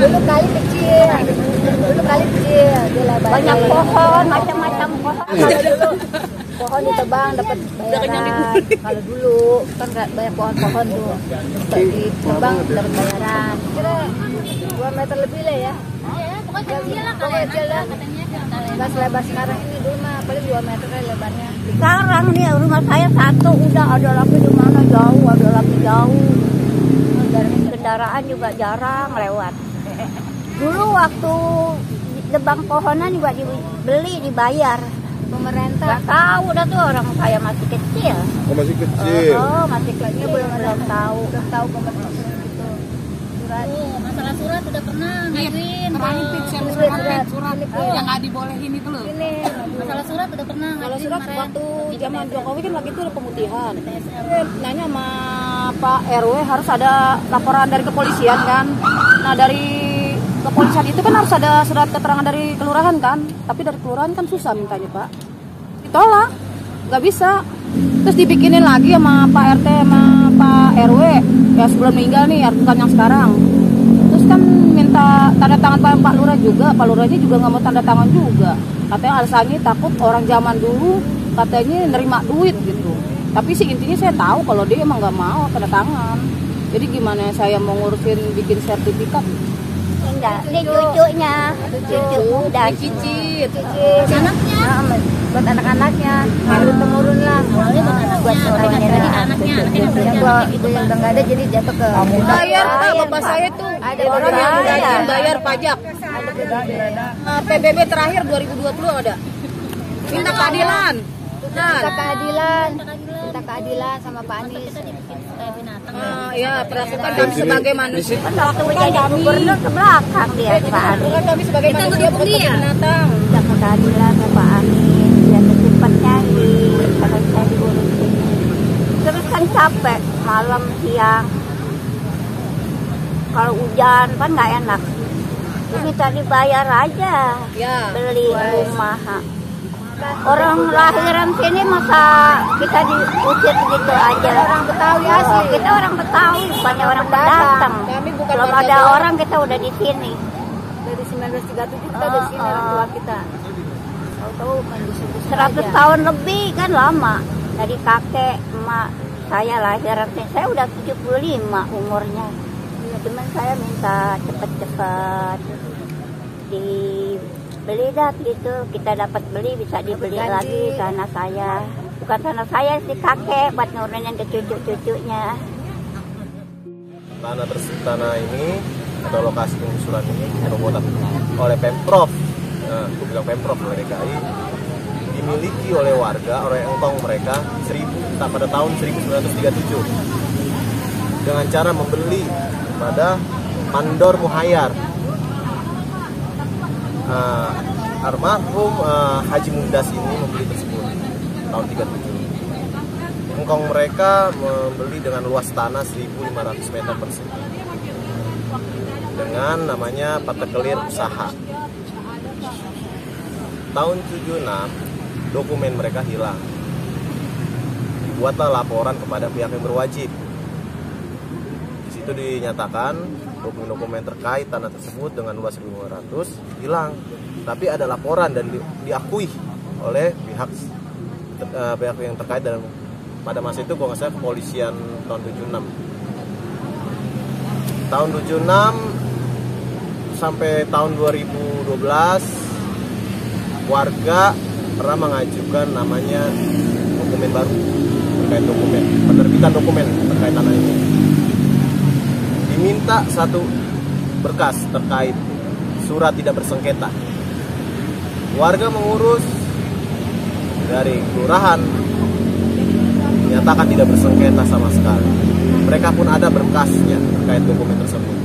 Dulu kali kecil, dia lebar. Banyak pohon, macam-macam pohon. Dulu pohon ditebang dapat bayaran. Kalau dulu kan banyak pohon-pohon tuh, ditebang dapat bayaran. Kira 2 meter lebih lah ya. Pokoknya kecil lah katanya. Nggak selebar sekarang ini, dulu mah paling 2 meter lah lebarnya. Sekarang nih rumah saya satu udah, ada lagi di mana jauh, ada lagi jauh. Kendaraan juga jarang lewat. Dulu waktu tebang pohonan juga dibeli, dibayar. Pemerintah Nggak tahu dah tuh, orang saya masih kecil. Oh, masih kecil. Oh, masih kecil, belum tahu. belum tahu pemerintah gitu. Surat. Masalah surat udah pernah ngajuin. Surat yang nggak dibolehin itu loh. ini. Masalah surat udah pernah Kalau ngajuin surat kemarin. waktu zaman Jokowi kan lagi itu ada pemutihan. Nanya sama Pak RW harus ada laporan dari kepolisian kan. Nah dari kepolisian itu kan harus ada surat keterangan dari kelurahan kan. Tapi dari kelurahan kan susah mintanya Pak. Ditolak, nggak bisa. Terus dibikinin lagi sama Pak RT sama Pak RW ya sebelum meninggal nih, bukan yang sekarang. Terus kan minta tanda tangan Pak Lurah juga, Pak Lurahnya juga nggak mau tanda tangan juga. Katanya alasannya takut orang zaman dulu katanya nerima duit gitu. Tapi sih intinya saya tahu kalau dia emang nggak mau tanda tangan. Jadi gimana saya mau ngurusin bikin sertifikat? Enggak, ini cucunya, cucu muda. Cicit. Anaknya. Buat anak-anaknya, turun-temurun lah. Awalnya buat anaknya. Anaknya Ibu yang udah nggak ada jadi jatuh ke Bayar Pak, bapak saya tuh Ada orang yang bayar. rajin bayar pajak. PBB terakhir 2020 ada. Minta keadilan. minta keadilan sama Pak Anies. kayak binatang. Ya, perlakukan kami sebagai manusia. Waktu menjadi gubernur ke belakang dia, Pak Anies. Perlakukan kami sebagai manusia bukan sebagai binatang. Minta keadilan ke Pak Anies, biar secepatnya kalau saya diurusin. Terus kan capek, malam, siang. Kalau hujan kan nggak enak. Ini tadi bayar aja, Ya. beli rumah. Orang lahiran sini masa kita diusir begitu aja. Orang Betawi asli. Kita orang Betawi, bukannya orang pendatang. Kami bukan Belum warga ada Betawi. orang kita udah di sini. Dari 1937 kita di sini orang tua kita. Tahu-tahu main disebut 100 tahun lebih kan lama. Dari kakek, emak saya lahiran sini. Saya udah 75 umurnya. Cuman saya minta cepet-cepet dibeli dah gitu. Kita dapat beli, bisa dibeli Ganti. lagi tanah saya. Bukan tanah saya, si kakek buat nurunin ke cucu-cucunya. Tanah ini atau lokasi pengusulan ini dirobohkan oleh Pemprov. Nah, aku bilang Pemprov oleh DKI, dimiliki oleh warga, oleh engkong mereka pada tahun 1937 dengan cara membeli pada Mandor Muhayyar. Almarhum Haji Mundas ini membeli tersebut tahun 37. Engkong mereka membeli dengan luas tanah 1.500 meter persegi dengan namanya Patekelir Usaha. Tahun 76 dokumen mereka hilang. Dibuatlah laporan kepada pihak yang berwajib. Di situ dinyatakan dokumen-dokumen terkait tanah tersebut dengan luas 1.500 hilang. Tapi ada laporan dan diakui oleh pihak yang terkait dalam pada masa itu kalau nggak salah kepolisian tahun 76. Tahun 76 sampai tahun 2012 warga pernah mengajukan namanya dokumen baru terkait penerbitan dokumen terkait tanah ini. Diminta satu berkas terkait surat tidak bersengketa. Warga mengurus dari kelurahan, dinyatakan tidak bersengketa sama sekali. Mereka pun ada berkasnya terkait dokumen tersebut.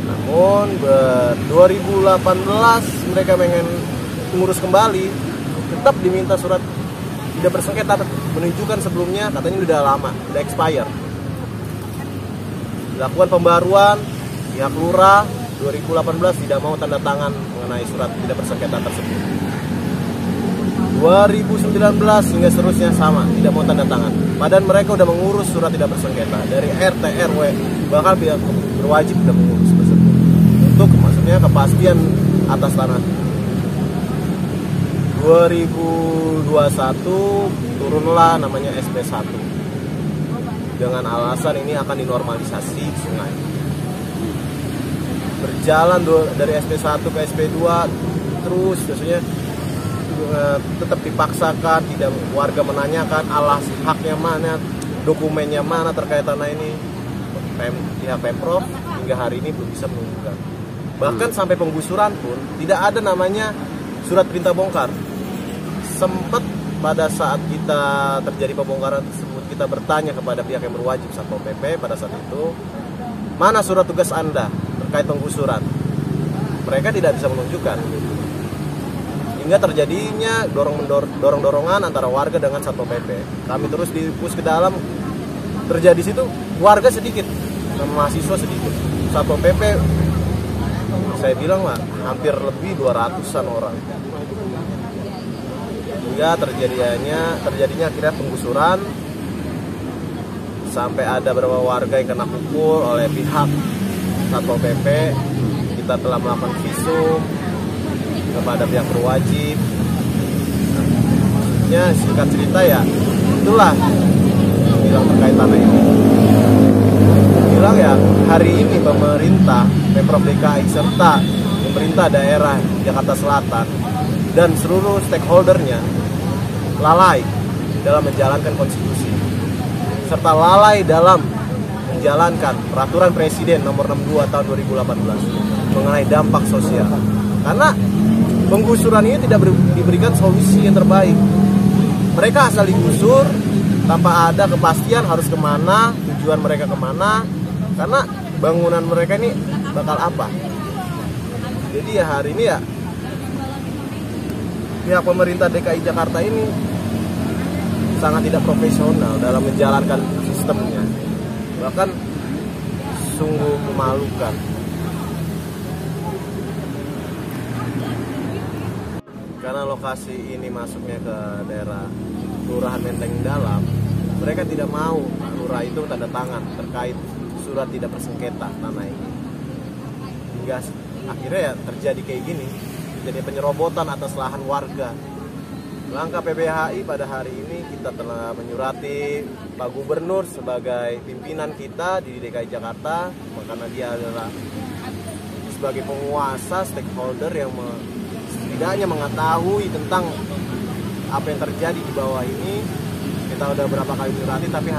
Namun 2018 mereka pengen mengurus kembali, tetap diminta surat tidak bersengketa, menunjukkan sebelumnya katanya udah lama, udah expire. Dilakukan pembaruan, pihak lurah 2018 tidak mau tanda tangan mengenai surat tidak bersengketa tersebut. 2019 hingga seterusnya sama, tidak mau tanda tangan. Padahal mereka udah mengurus surat tidak bersengketa dari RT, RW, bahkan pihak berwajib sudah mengurus. maksudnya kepastian atas tanah. 2021 turunlah namanya SP1 dengan alasan ini akan dinormalisasi sungai. Berjalan dari SP1 ke SP2 terus, maksudnya tetap dipaksakan, tidak warga menanyakan alas haknya mana, dokumennya mana terkait tanah ini. Pihak Pemprov hingga hari ini belum bisa menunjukkan. Bahkan sampai penggusuran pun tidak ada namanya surat perintah bongkar. Sempat pada saat kita terjadi pembongkaran tersebut, kita bertanya kepada pihak yang berwajib, Satpol PP pada saat itu, mana surat tugas Anda terkait penggusuran? Mereka tidak bisa menunjukkan. Hingga terjadinya dorong-dorongan antara warga dengan Satpol PP. Kami terus dipus ke dalam, terjadi situ warga sedikit, mahasiswa sedikit. Satpol PP saya bilang lah hampir lebih 200-an orang. Hingga terjadinya akhirnya penggusuran, sampai ada beberapa warga yang kena pukul oleh pihak Satpol PP. Kita telah melakukan visum kepada pihak berwajib. Maksudnya singkat cerita ya, itulah bilang terkait tanah ini. Bilang ya, hari ini pemerintah, Pemprov DKI serta pemerintah daerah Jakarta Selatan dan seluruh stakeholdernya lalai dalam menjalankan konstitusi serta lalai dalam menjalankan peraturan Presiden nomor 62 tahun 2018 mengenai dampak sosial. Karena penggusuran ini tidak diberikan solusi yang terbaik. Mereka asal digusur tanpa ada kepastian harus kemana, tujuan mereka kemana, karena bangunan mereka ini bakal apa. Jadi ya hari ini ya pihak pemerintah DKI Jakarta ini sangat tidak profesional dalam menjalankan sistemnya. Bahkan sungguh memalukan. Karena lokasi ini masuknya ke daerah Kelurahan Menteng Dalam, mereka tidak mau lurah itu tanda tangan terkait surat tidak bersengketa tanah ini. Hingga akhirnya ya terjadi kayak gini, jadi penyerobotan atas lahan warga. Langkah PPHI pada hari ini kita telah menyurati Pak Gubernur sebagai pimpinan kita di DKI Jakarta, karena dia adalah sebagai penguasa stakeholder yang setidaknya mengetahui tentang apa yang terjadi di bawah ini. Kita udah berapa kali menyurati, tapi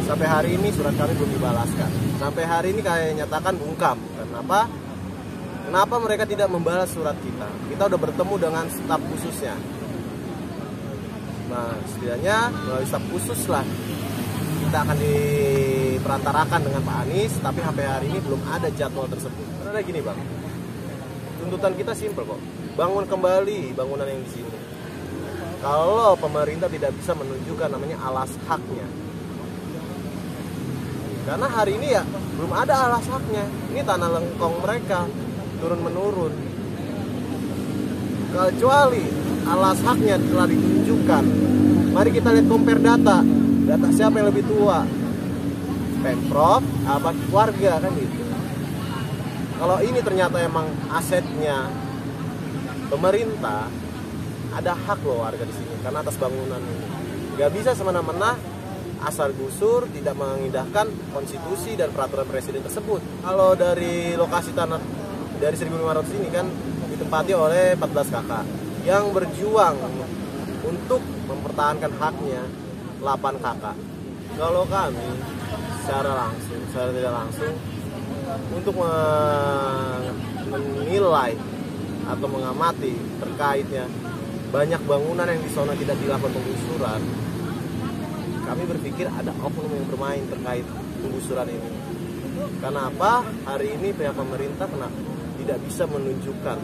sampai hari ini surat kami belum dibalaskan. Sampai hari ini kayak nyatakan bungkam. Kenapa mereka tidak membalas surat kita? Kita udah bertemu dengan staf khususnya. Nah, setidaknya melalui staf khusus lah kita akan diperantarakan dengan Pak Anies, tapi sampai hari ini belum ada jadwal tersebut. Karena gini Bang, tuntutan kita simpel kok, bangun kembali bangunan yang di sini. Kalau pemerintah tidak bisa menunjukkan namanya alas haknya, karena hari ini ya belum ada alas haknya. Ini tanah lengkong mereka turun menurun. Kecuali alas haknya telah ditunjukkan, mari kita lihat compare data siapa yang lebih tua, Pemprov apa warga, kan gitu. Kalau ini ternyata emang asetnya pemerintah, ada hak loh warga di sini karena atas bangunan ini. Gak bisa semena-mena asal gusur, tidak mengindahkan konstitusi dan peraturan presiden tersebut. Kalau dari lokasi tanah dari 1.500 ini kan ditempati oleh 14 kakak yang berjuang untuk mempertahankan haknya 8 kakak. Kalau kami secara tidak langsung untuk menilai atau mengamati terkaitnya banyak bangunan yang di sana tidak dilakukan penggusuran, kami berpikir ada oknum yang bermain terkait penggusuran ini. Kenapa hari ini pihak pemerintah tidak bisa menunjukkan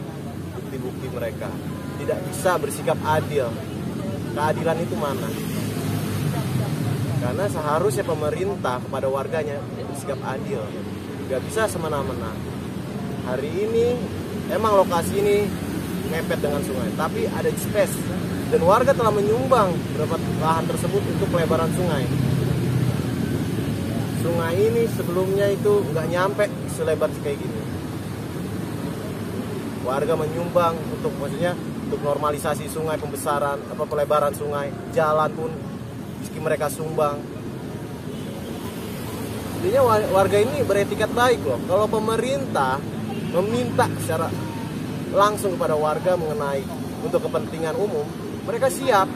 bukti-bukti mereka, tidak bisa bersikap adil? Keadilan itu mana? Karena seharusnya pemerintah kepada warganya bersikap adil, gak bisa semena-mena. Hari ini emang lokasi ini mepet dengan sungai, tapi ada space dan warga telah menyumbang beberapa lahan tersebut untuk pelebaran sungai. Sungai ini sebelumnya itu nggak nyampe selebar kayak gini. warga menyumbang untuk, maksudnya untuk normalisasi sungai, pembesaran pelebaran sungai, jalan pun meski mereka sumbang. Intinya warga ini beretikat baik loh. Kalau pemerintah meminta secara langsung kepada warga mengenai untuk kepentingan umum, mereka siap.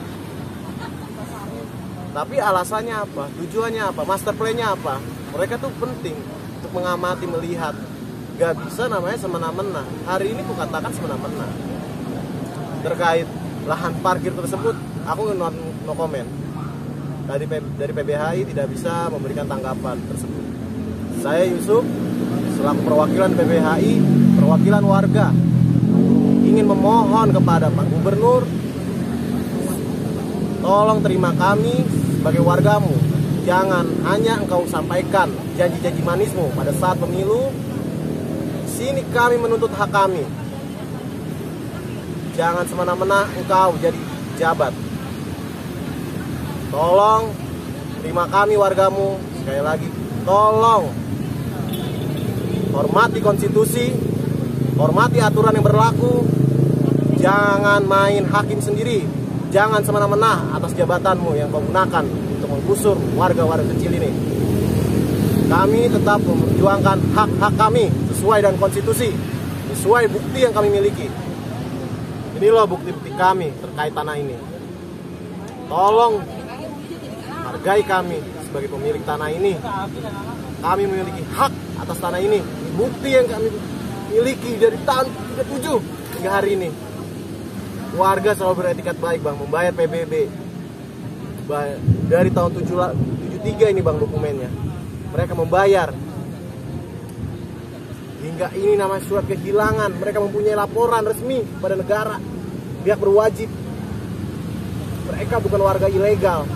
Tapi alasannya apa? Tujuannya apa? Master plan-nya apa? Mereka tuh penting untuk mengamati, melihat. Gak bisa namanya semena-mena. Hari ini aku katakan semena-mena. Terkait lahan parkir tersebut, aku no comment. Dari PBHI tidak bisa memberikan tanggapan tersebut. Saya Yusuf, selaku perwakilan PBHI, perwakilan warga, ingin memohon kepada Pak Gubernur, tolong terima kami sebagai wargamu. Jangan hanya engkau sampaikan janji-janji manismu pada saat pemilu. Sini kami menuntut hak kami. Jangan semena-mena engkau jadi jabat. Tolong terima kami wargamu. Sekali lagi, tolong hormati konstitusi, hormati aturan yang berlaku. Jangan main hakim sendiri. Jangan semena-mena atas jabatanmu yang kau gunakan untuk menggusur warga-warga kecil ini. Kami tetap memperjuangkan hak-hak kami sesuai dengan konstitusi, sesuai bukti yang kami miliki. Ini loh bukti-bukti kami terkait tanah ini. Tolong hargai kami sebagai pemilik tanah ini. Kami memiliki hak atas tanah ini. Bukti yang kami miliki dari tahun 37 hingga hari ini. Warga selalu beretikat baik bang, membayar PBB dari tahun 73 ini bang dokumennya. Mereka membayar. Hingga ini namanya surat kehilangan. Mereka mempunyai laporan resmi pada negara, pihak berwajib. Mereka bukan warga ilegal.